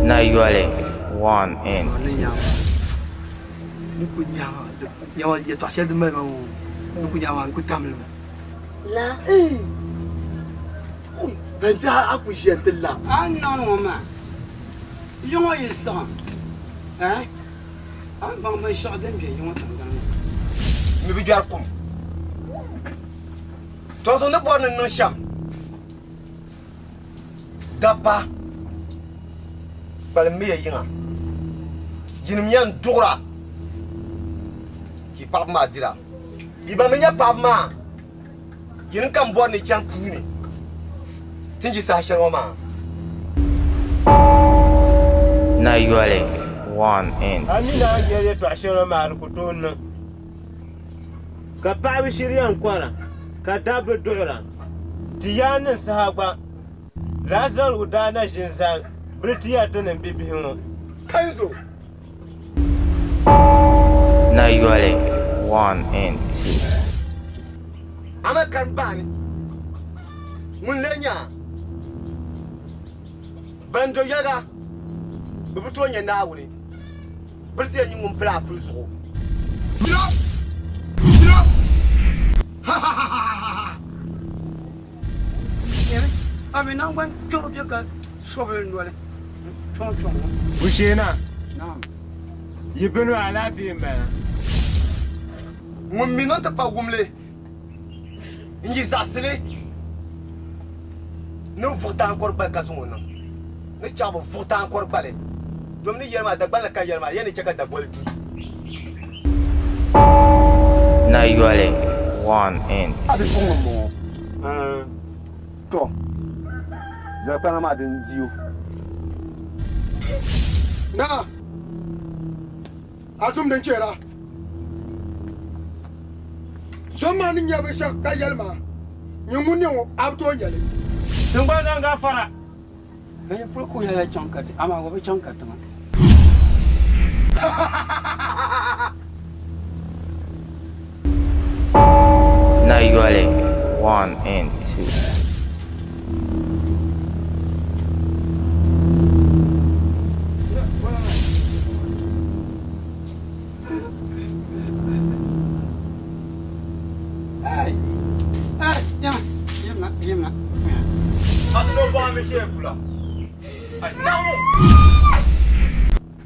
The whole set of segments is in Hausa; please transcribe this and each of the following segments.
Now you are like 1 and 2. La. Benta akushentilla. Non, maman. You want your son? Hein? I'm going to show them you want them. Maybe you are come. Tozo ne born no sham. Dapa. Bal me yinga. Yinim yan dura. Ki pap ma dira. Bi ba me nya pap ma. Yin kan born ni chan kuni. Tinji sa sharwa ma. Now you are like 1 and 2. Amina yeye to ashira ma rukutun. Ka pa shiriyan kwara. Ka dabu dura. Diyanin sahaba. Lazal udana jinzal. Britiya tanin bibihin. Kanzo. Now you are like 1 and 2. Ama kan bani. Mun lenya. Bando yaga. Bubuto nya na wuri. Britiya nyi mun pla pruzo. Stop. Stop. Ha ha ha ha. I mean, I'm going to you got trouble. Bushina. No. You've been laughing, man. Mun minanta pa wumle. Inji zasile. No vota encore ba kazuna. Ne chabo vota encore balé. Domni yerma Dagbani ka yerma yeni chaka Dagbani. Now you are like 1 and 2. Abi fongo mo. To. Zakana ma den jiyo. Na. Atum den chera. Soma ni nyabe shak ka yelma. Nyumuni o abto nyale. Tumba nanga fara. Hey, Procure a chunkat. I'm a over chunkat. Now you are like 1 and 2. Hey, yeah, yeah. As no bomb is here, Pula. No!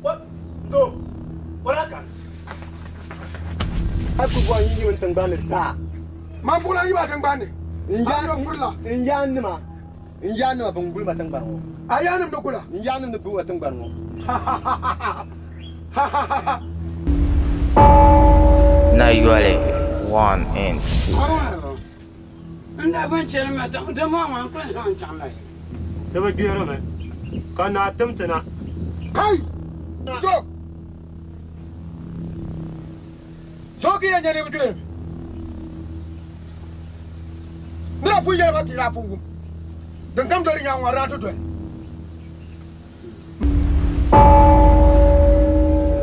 What? Go! What happened? Aku gwa yinyi mun tangbani sa. Ma fula yi ba tangbani. Inja furla. Inja nima. Inja nima bangul ma tangbani. Ayanim da kula. Inja nima bu tangbani. Now you are like 1 and 2. And I went to the mom and Chris on Channel. There were good on it. Can I attempt to not? Kai. So. So ki yanya ne budu. Mira pu yele ba ki ra pu. Dan kam dori nya wara to to.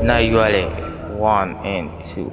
Now you are like 1 and 2.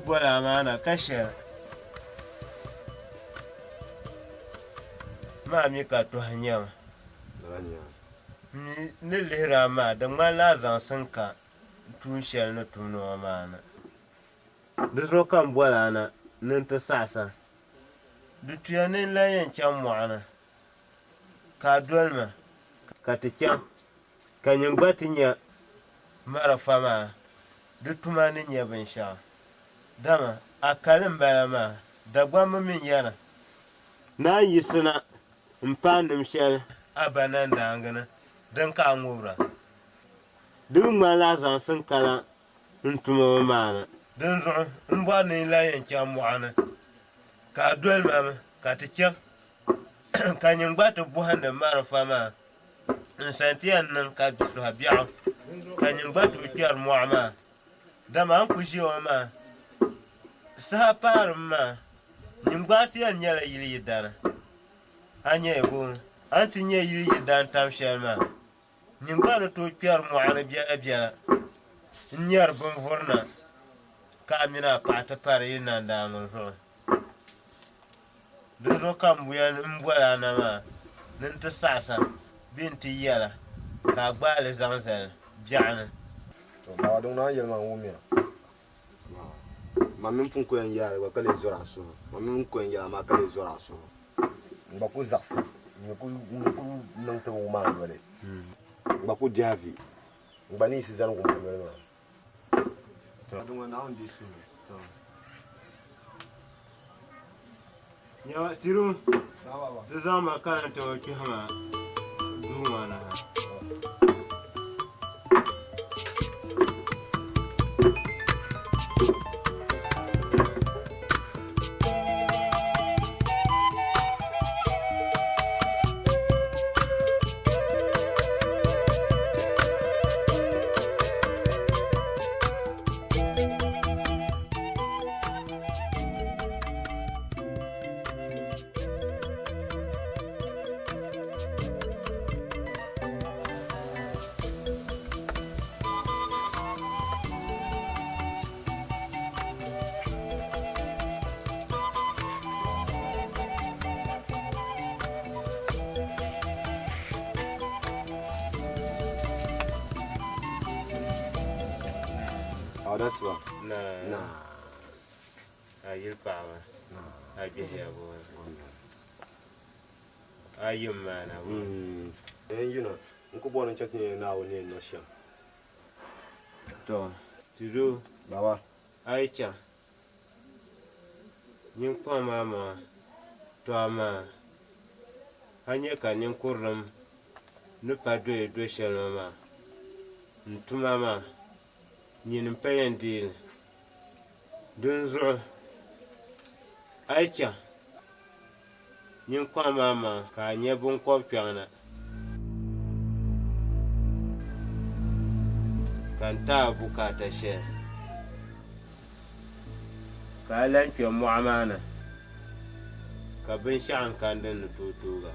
bola mana kashe ma mi ka to hanya ni lihira ma da ngala zan sanka tun shel na tuno mana da zo kan bola na nin ta sasa du tuyanin la yan can mu'ana ka dolma ka ta kyan ka yin gbatin ya mara fama du tumanin ya bin sha dama a kalin bala ma da gwamma min yana na yi suna in fanim shel a banan da hangana don ka ngura duk ma la zan sun kala in tuma mana don zo in ba ni la yan kyan mu'ana ka dolma ka ta kyan ka yin gbata buhan da mara fama in santiyan nan ka bisu habiya ka yin gbata ukiyar mu'ama dama an ku jiwa ma saha parim ma yin gbata yan nyala yili yidana anya ego an ti nye yili yidan tam shel ma yin gbata to ukiyar mu'ana biya nyar bin vurna ka amina pata pare yin nan da ngun so dozo kan buya in bola na ma nin ta sasa bin ti yela ka gbali zanzal bi'ana to ba don na yelma wumi ma min pun ko yan yara ba kale zora so ma min ko yan yara ma kale zora so ba ko zaksi ni ko nan ta ma wale ba ko javi ba ni si zan ko ma wale to don na on disu to yawa tiro da zama karanta waki hama duwa na ha that's what. na ayil pawa abiya bo ayim mana and you know nko bon chatin na woni no sha to tiro baba aicha nin kwa mama to ama anye ka nin kurrum nu pa do shel mama ntuma ma nin payen dil dun zo aicha nin kwa mama ka nye bun ko pyana kan ta bukata she ka lan ke mu'amana ka bin sha'an kan dan tutuga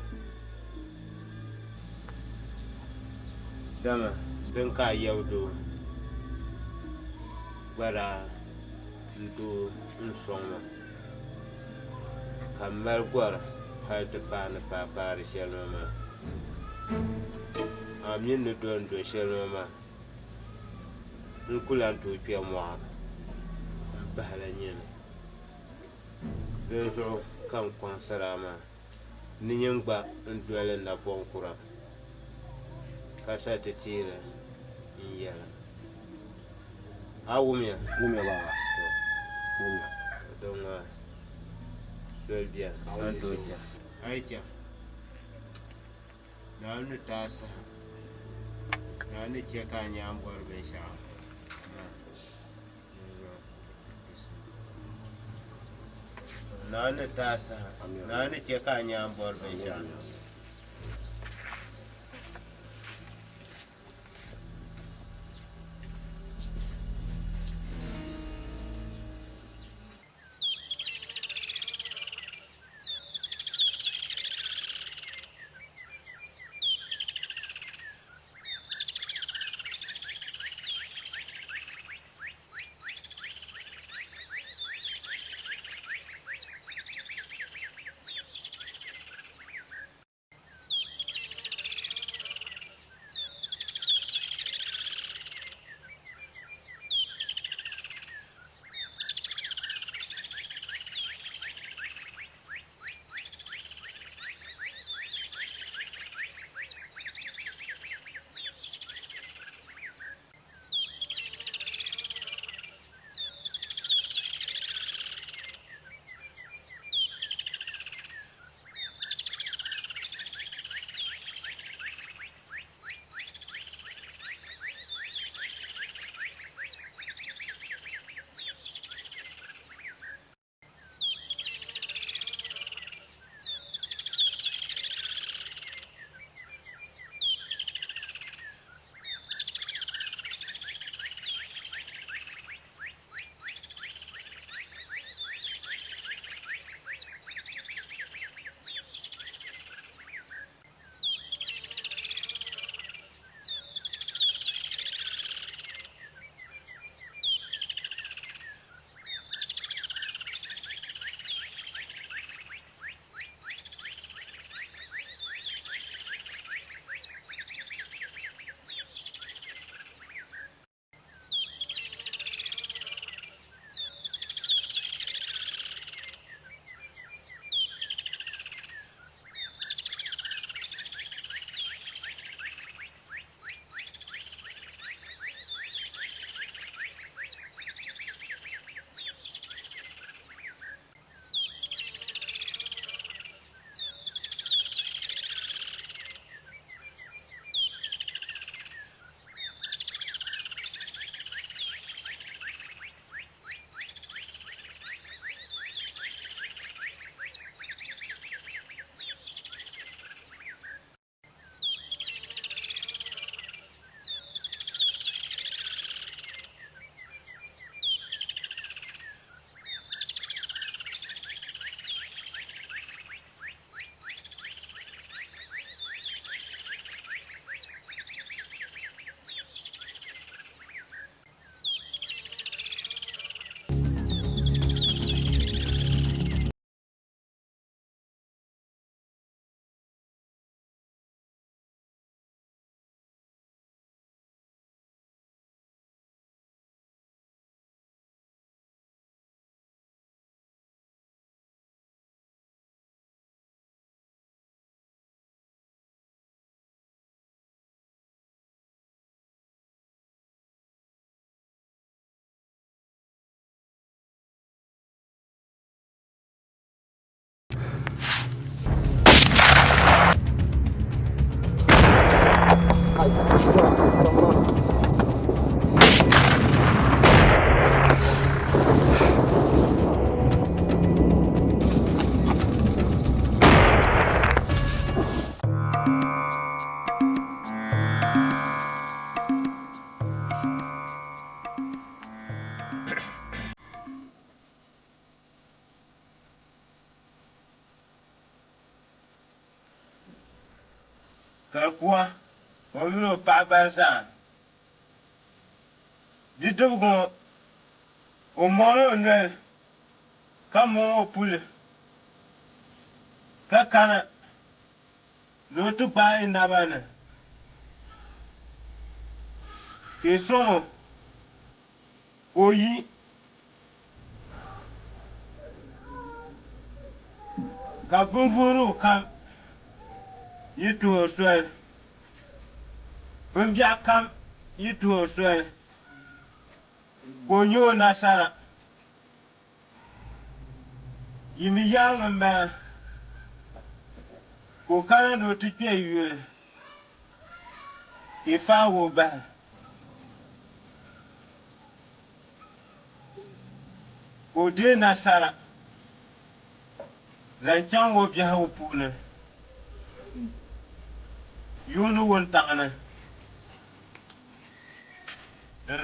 dama din ka yaudo bara nto nsonga kamar gwara har ta fana papari shelma amin no don do shelma nkulan to pia mo bahala nyene den so kan kwan sarama ni nyangba ndwele na bonkura ka sa te tira yala awumia baba wumia donga solbia antoja aicha na nu tasa na ni cheka nyambor be sha na ni tasa na ni cheka nyambor be sha Karkuwa, wabilo paɣabarisa. Bidibgu o mono nol ka mo puli ka kana no tu pa inabana ke somo oyi ka bunfuru kam yitu swel bunja kam yitu swel Konyo nasara yimi yang mbana ko kana do ti pe yule ke fa wo ba ko de nasara lan chang wo bia wo pule yunu won tangana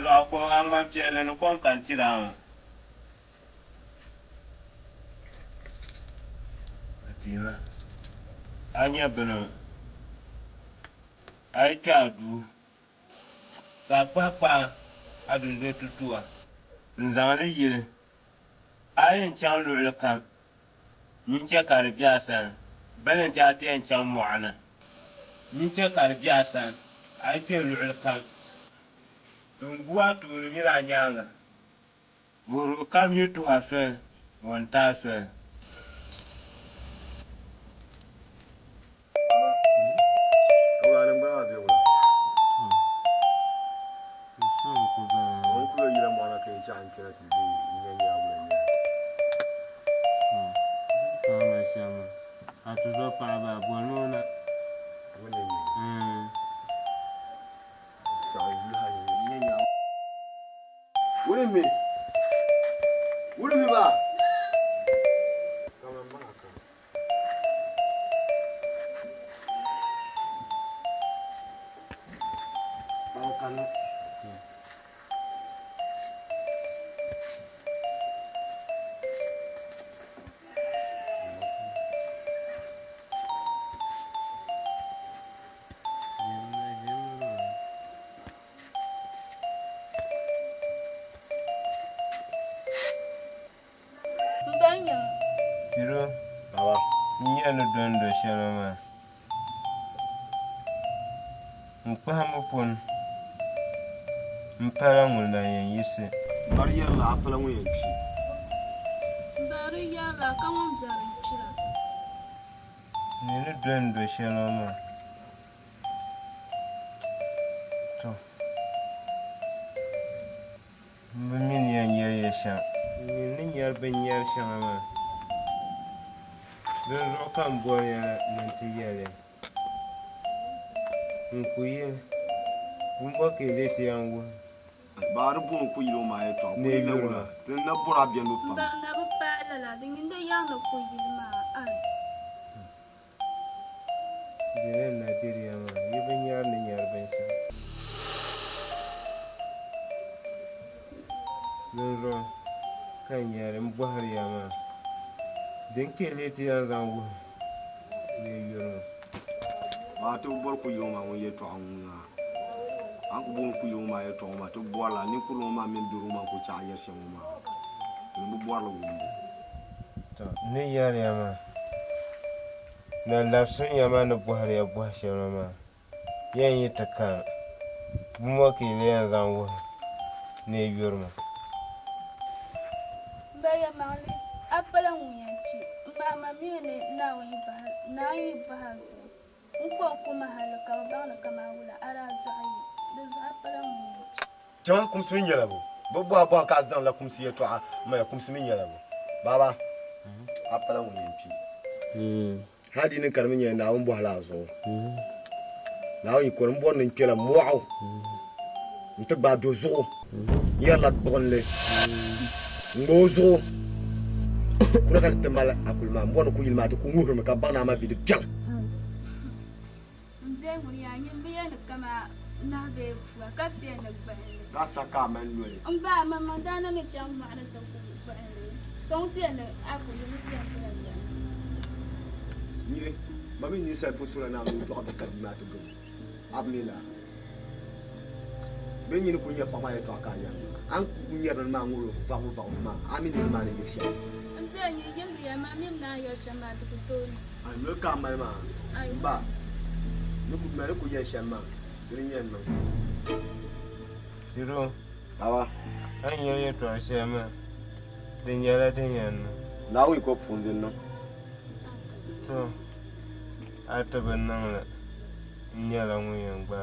la ko amba pele no kon kan tira atina anya beno ai kadu ka papa adun do tutua nzangale yire ai chang lo kam yin che kar biasan balen ta te chang muana yin che kar biasan ai pe lo kam Tungua tu mira nyanga. Buru kam yutu asel, wanta asel. Awala ngba bi wala. On ku yira mo na ke chan kira ti di nyanya wala. Kama shama. Atuzo para bonona. Wala ni. Cha yu ha nyanya. Wala mi. Wala mi ba. Kama maka. Kana Siro, baba. nya no dondo shalama. Mpahamu pon. Mpara ngula yen yisi. Bari ya la apala mu yanki. Bari ya la kamon jarin kira. Ni no dondo shalama. To. Min yan yer yasha. Min yar ben yar shalama. Don rokan bor ya nanti yare. Nkuyin. Mbo ke leti yangu. Bari bon ku yiro ma eto. Ne yoro. Tin na bora bien no pa. Ba na ba pala la dingin da ya na ko yilma ai. Dire na diri yama. Yibin yar ni yar ben sha. Don ro kan yare mbohar yama. Den ke leti yan zangu. Ne yoro. Ba to bor ku yiro ma won yeto an. An ku bon ku yiro ma yeto ma to bola ni ku lo ma min duru ma ku cha yer shen ma. Ni bola wo. To ni yar yama. Na lafsun yama na bohar ya bohar shama. Yan yi takar. Bumwa ke le yan zangu. Ne yoro. Ba ya mali apala nguyanci. Mama mi ne na yi ba so. Nko kuma halaka ba na kama wala ara zai. Da za apala nguyanci. Jama kum simin yala bo. Bo bo ka zan la kum siye to a ma kum simin yala bo. Baba. Apala mu yanki. Hadi ni karmin ya na won bo hala zo. Na won ko mbon ni kela mu'aw. Nta ba do zo. Yalla bonle. Ngozo. Kuna ka tembala akulma mbon ko yilma to ko nguru me ka bana ma bi de jang. Ndengu ya nyimbi ya kama na be fuwa kasi ya na ba. Ka saka man lole. Ba mama dana ne jam ma na ta ku ba. Don ti na aku ni ti ya kira. Ni Mami ni sai postura na mu to ka kadina to go. Abnila. Ben ni ku nya papa ya to akanya. An ku nya ran ma nguro fa ma. Amin ni ma ni shi. Amza ni yimbi ya mami na ya shama to to. An yo ka mai ma. Ba. Ni ku ma ku ya shama. Ni nya no. Siro, Awa. an yi to shama. Din yara din yan. Na wi ko pundin no. To, a taba nan la. Nyala mu yan gba.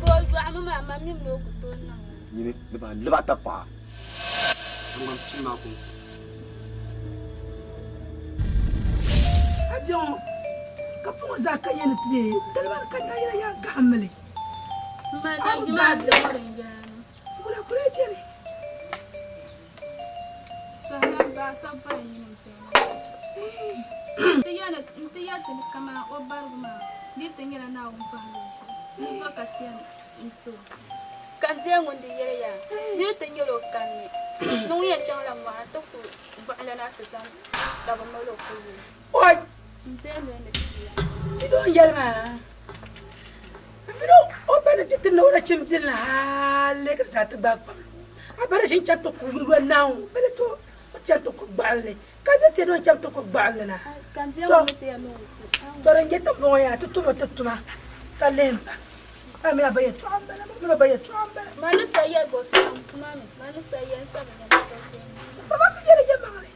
Boy ba mama mami no ko to na. Ni ba ta pa. Ngam shi na ku. Ajon ka fu za ka yin tbe dalban kan da ya gamle Ma da ji ma da wurin ga. muna kure ke ne So na ba sabba ni mun tsena. Ntiya ta kama o barguma. Ni tengela na un fa. Ni ba ka tiyan into. Kan tiyan wanda yere ya. Ni tengelo kan ni. Nu ya chang la ma to ku ba la na ta zam. Ka ba malo ku. oi Nteno ne. ti do yelma mino o bana bitin na wala chimjil na le ka sa ta ba a bara shin chat ko wi naw bele to o chat ko balle ka be ti no chat ko balle na Kan tiyan wanda te no. tore ngeta mo ya tutuma kalemba amina baye tuambala amina baye tuambala Manu saya go sam mami. Manu saya sa ba na sa. baba si jere jamale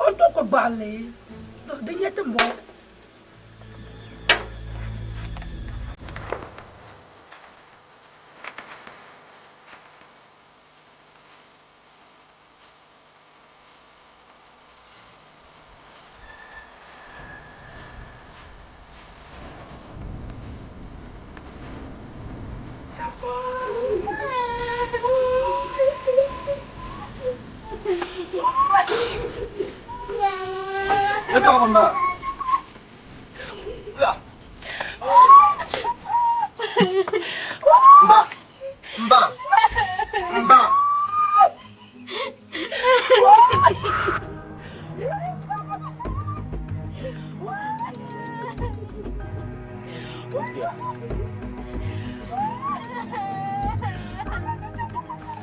on to ko balle do de ngeta mo Ya ka ba ma. Mba. Mba.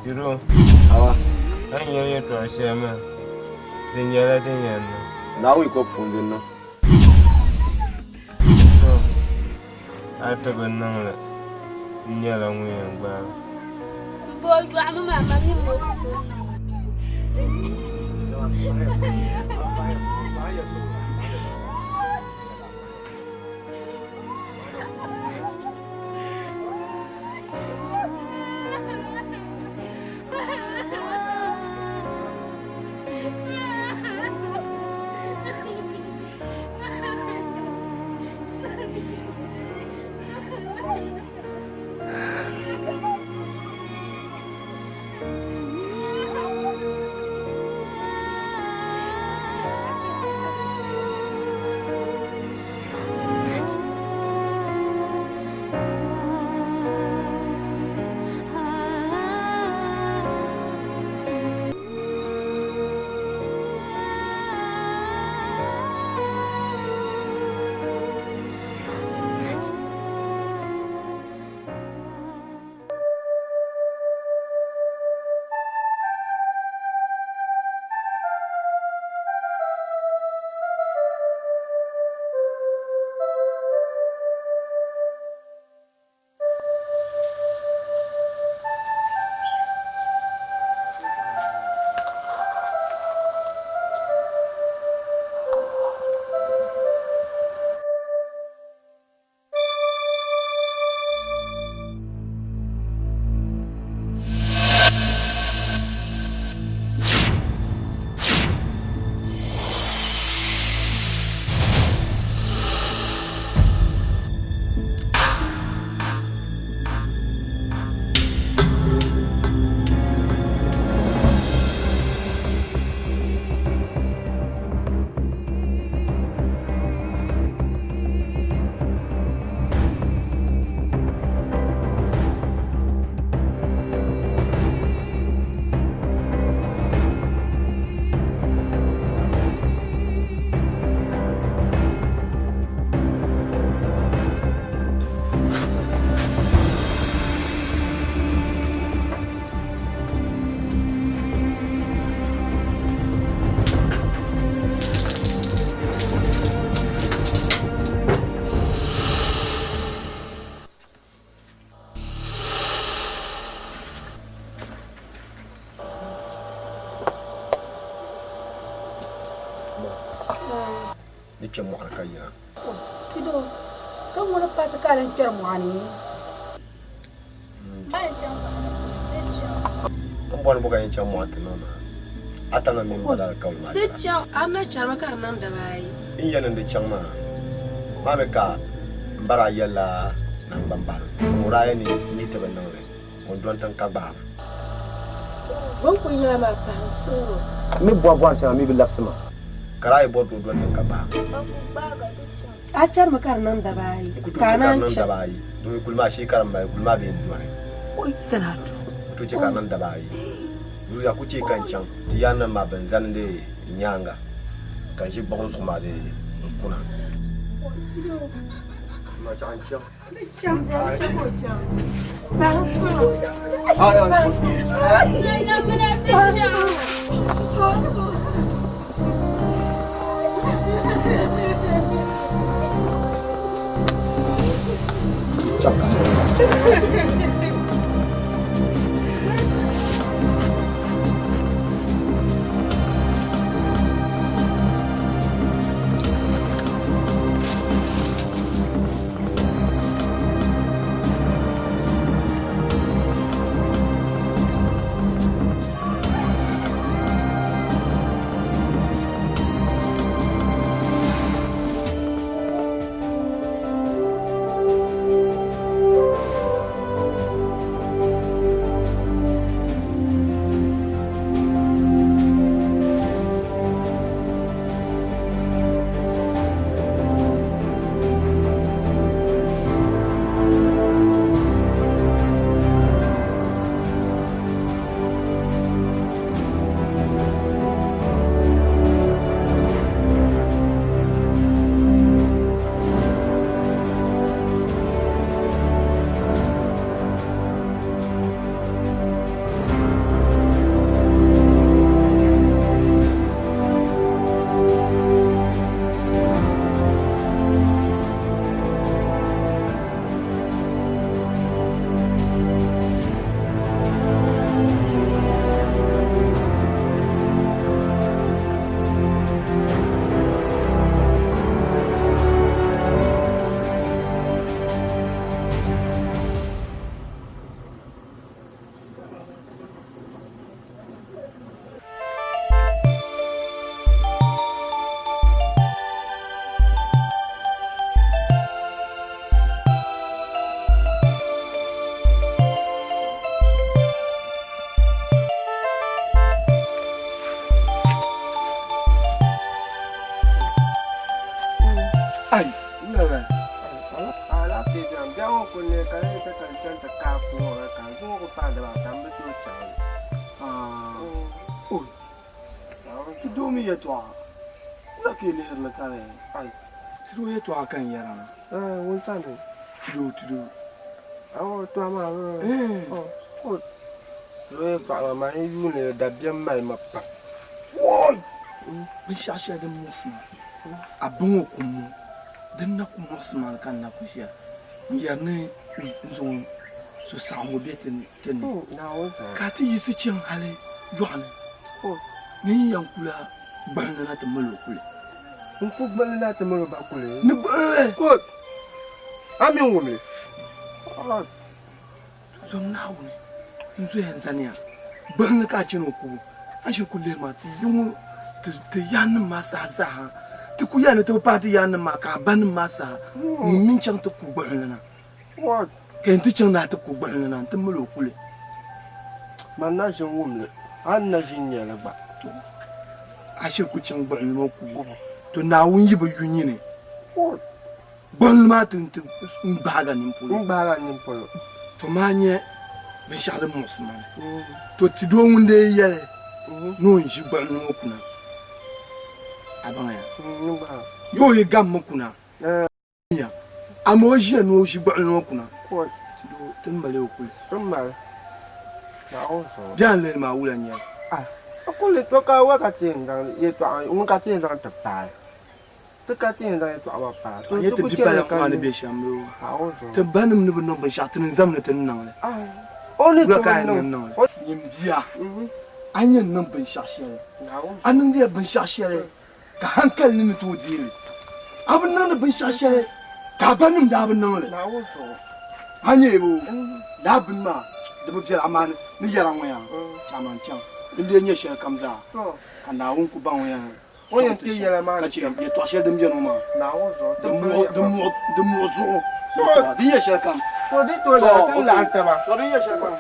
Siro, Awa. an yi to shama. Din yara din yan. Na wi ko pundin no. To, a taba nan la. Nyala mu yan gba. Boy ba mama mami no ko to na. kayina TIDOO kan wani fata kalan kyar mu ani bon buga yin chan mo atana atana min bala kawl ma amma charma kar nan da bai in yanan da chan ma me ka mbara yalla nan bambal muraya ni taban nan re on don tan ka ba bon kun yala ma pa so mi bo chan mi bi lafsama karay bo do don tan ka ba a charma kar nan da bai kanan da bai to kulma shi karam bai kulma be ndore oi sanatu to ce kanan da bai ya kuce kan can ti yana ma banzan da nyanga kan shi bakon su ma da kuna ma can TIDOO ye to akan yarana won tande TIDOO awo to ma lo fa ma yu ne da biam mai ma pa woi bi shasha da musma abun okumu dan na ku musma kan na ku sha ya ne zo so samu betin tin na wo ka ti yi su cin hale yohane ni yankula ban na ta malo kule un fu ban na ta malo ba kule ni ban ko amin wo me zo na wo ni zo yan zania ban ka cin ku an shi kulle ma ti yungu te yan ma sa ha ti ku yan te pa ti yan ma ka ban ma sa min chan to ku ban na what ken ti chan na ta ku ban na ta malo kule man na jin wo me an na jin ne la ba a shi ku chan ban no ku to na wun yi ba yunyi ne ban ma tin ti ba ga nin polo to ma nye be sha da musman to ti do wunde yele no yi ban no ku na abanga ya yo ye gam kuna ya amo je no shi ban no kuna ti do tin male ku na o so bien le ma wula nya ko le to ka wa ka tin dan ye to un ka tin dan ta pa to ka tin dan to aba pa to ye ti pa la ma ne be shamro te banum ne no ban sha tin zam ne tin nan le only to ka nan nan yim dia anyen nan ban sha shi anan dia ban sha shi ka hankali ne to dire abin nan bin shashe ka banin da abin nan le na wuto hanye bu da bin ma da bu fiyar amana ni yaran waya chaman chan inde nye she kamza kana won ku ban waya wani ti yala ma ka ce ya to she dum jeno ma na wuto de mu zo di ye she kam to di to da kan la ta ba to di ye she kam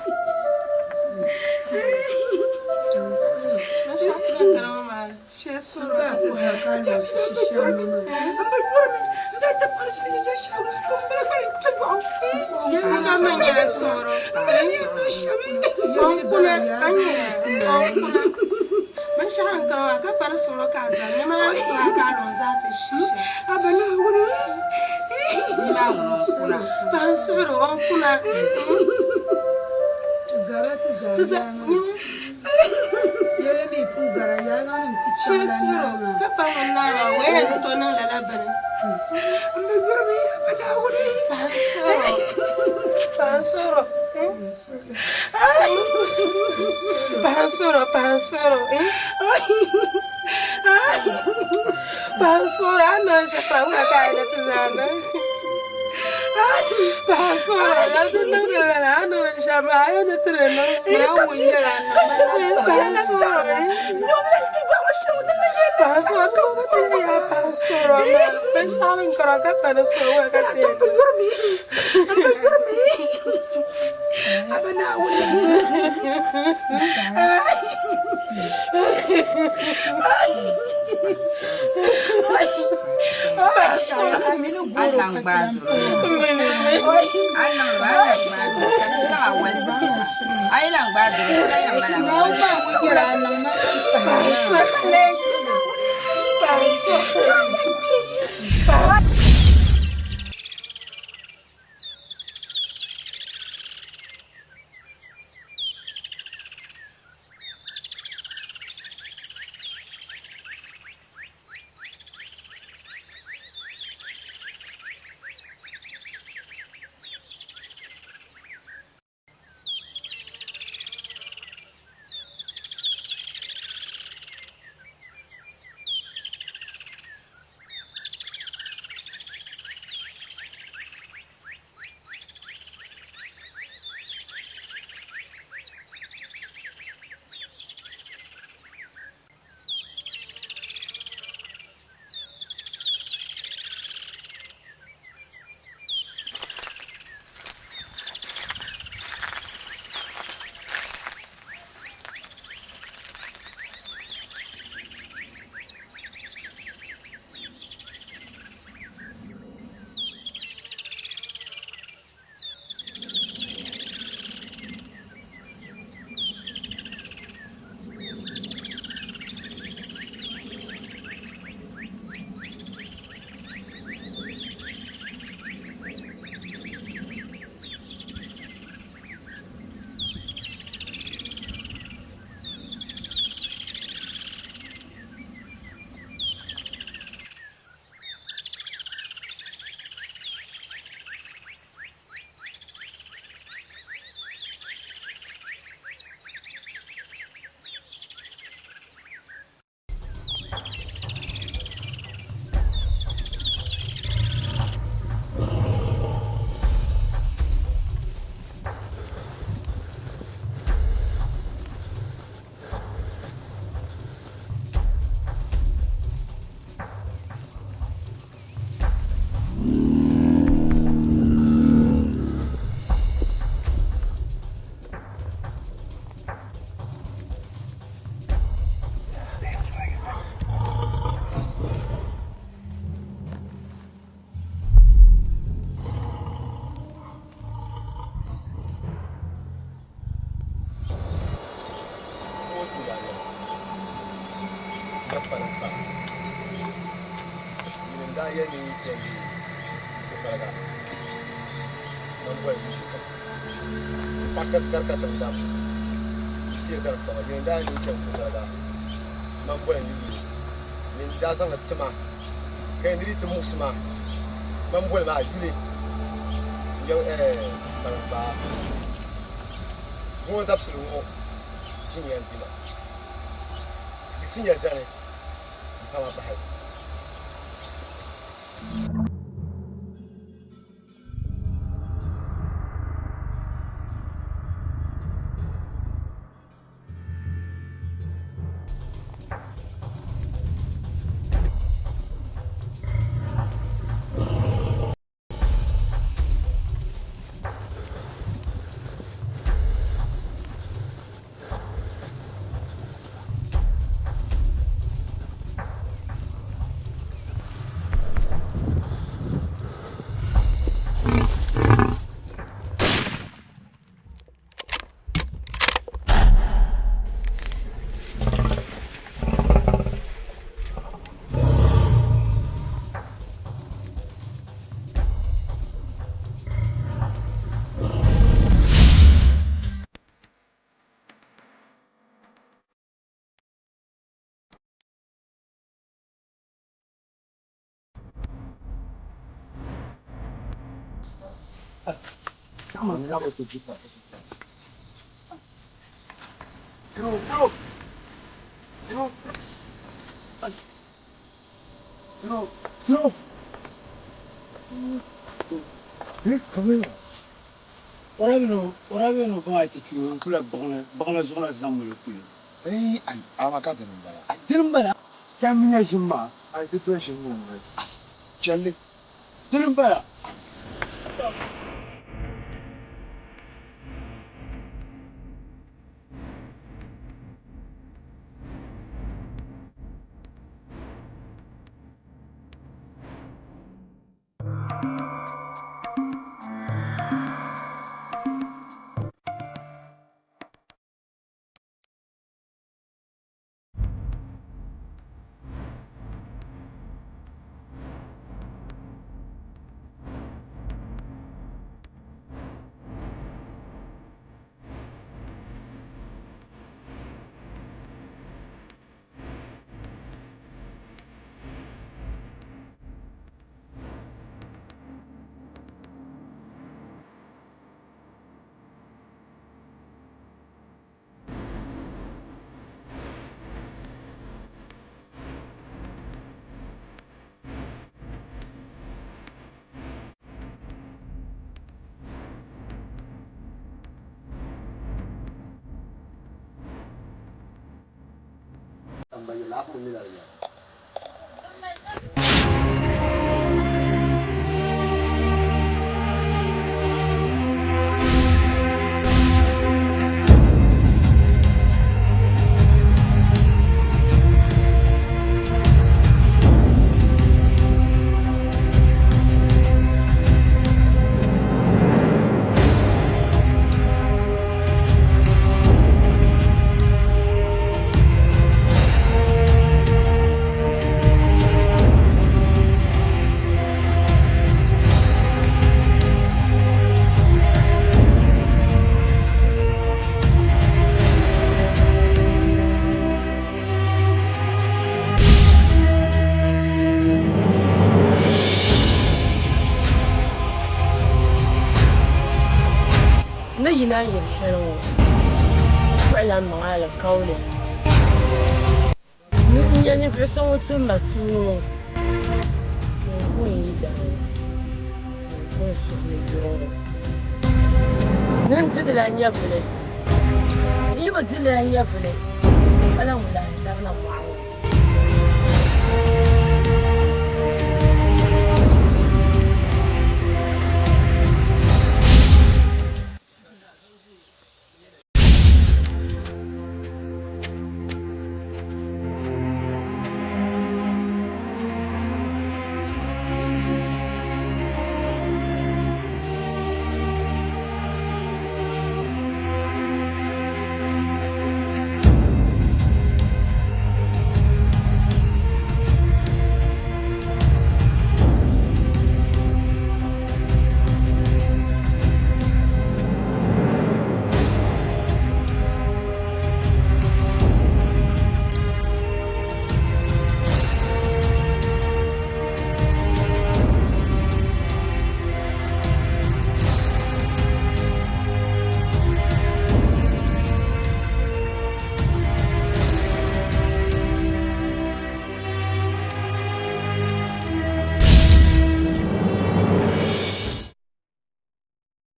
pakat karka tandam isi kan sama yang dah ni cem kuda mampu yang ni dasang cema kain diri temu semua mampu lah juli yang tanpa semua tak seluruh jinyan cima di sini aja ni sama bahaya Come on, come on. Ora no vai te que kula bangla zona zamulu kula. Ai, awaka da nambara. Tirumbara. Kamina shimba. Ai te to shimba. Challe. Tirumbara. Também lá por mim ali. نجينا يرسلوا وعلى معالم كولي يعني في عصام ثم تسونو وين يدعو وين سخنيو ننزل لأن يفلي يبدل لأن يفلي أنا ولا أنا معه